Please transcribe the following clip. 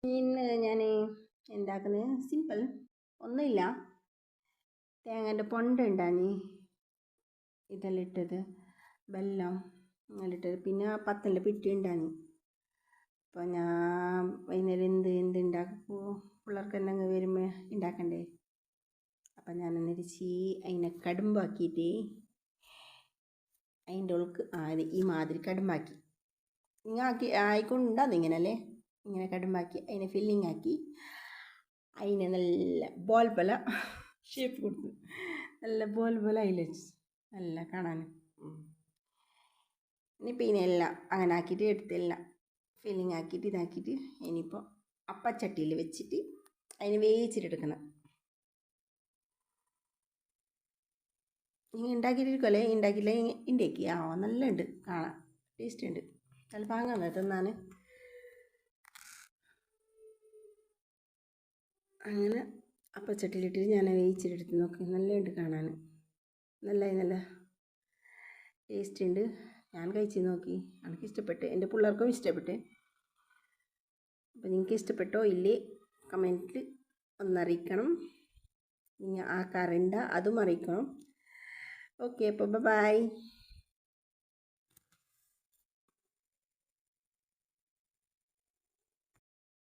ഇന്ന് ഞാൻ ഉണ്ടാക്കുന്നത് സിമ്പിൾ ഒന്നുമില്ല. തേങ്ങേൻ്റെ പൊണ്ട് ഉണ്ടാനി ഇതെല്ലാം ഇട്ടത്, വെല്ലം എല്ലാം ഇട്ടത്, പിന്നെ പത്തലിൻ്റെ പിറ്റി ഉണ്ടാനി. അപ്പോൾ ഞാൻ വൈകുന്നേരം എന്ത് ഉണ്ടാക്കുമ്പോൾ പിള്ളേർക്ക് എന്തെങ്കിലും വരുമ്പോൾ ഉണ്ടാക്കണ്ടേ. അപ്പം ഞാൻ എന്നിരിച്ച് അതിനെ കടുമ്പാക്കിയിട്ട് അതിൻ്റെ ഉള്ളിൽ ഈ മാതിരി കടുമ്പാക്കി ഇങ്ങനെ ആയിക്കൊണ്ടാന്ന് ഇങ്ങനല്ലേ, ഇങ്ങനെ കടുമ്പാക്കി അതിനെ ഫില്ലിങ് ആക്കി അതിനെ നല്ല ബോൾ പോലെ ഷേപ്പ് കൊടുത്തു. നല്ല ബോൾ പോലെ അതിൽ വെച്ച് നല്ല കാണാൻ. ഇനിയിപ്പോൾ ഇതിനെല്ലാം അങ്ങനെ ആക്കിയിട്ട് എടുത്തെല്ലാം ഫില്ലിങ് ആക്കിയിട്ട് ഇതാക്കിയിട്ട് ഇനിയിപ്പോൾ അപ്പച്ചട്ടിയിൽ വെച്ചിട്ട് അതിന് വേവിച്ചിട്ടെടുക്കണം. നിങ്ങൾ ഉണ്ടാക്കിയിട്ടിരിക്കുമല്ലേ, ഉണ്ടാക്കിയില്ല ഉണ്ടാക്കി നല്ല ഉണ്ട്, കാണാൻ ടേസ്റ്റ് ഉണ്ട്, നല്ല പാങ്ങാണ് തിന്നാൻ. അങ്ങനെ അപ്പച്ചട്ടിയിലിട്ടിട്ട് ഞാൻ വേവിച്ചിട്ടെടുത്ത് നോക്കി, നല്ല ഉണ്ട് കാണാൻ, നല്ല ടേസ്റ്റ് ഉണ്ട്. ഞാൻ കഴിച്ച് നോക്കി, എനിക്ക് ഇഷ്ടപ്പെട്ട്, എൻ്റെ പിള്ളേർക്കും ഇഷ്ടപ്പെട്ട്. അപ്പോൾ നിങ്ങൾക്ക് ഇഷ്ടപ്പെട്ടോ ഇല്ലേ കമൻറ്റിൽ ഒന്നറിയിക്കണം. നിങ്ങൾ ആക്കാറുണ്ട അതും അറിയിക്കണം. ഓക്കെ, അപ്പോൾ ബൈ.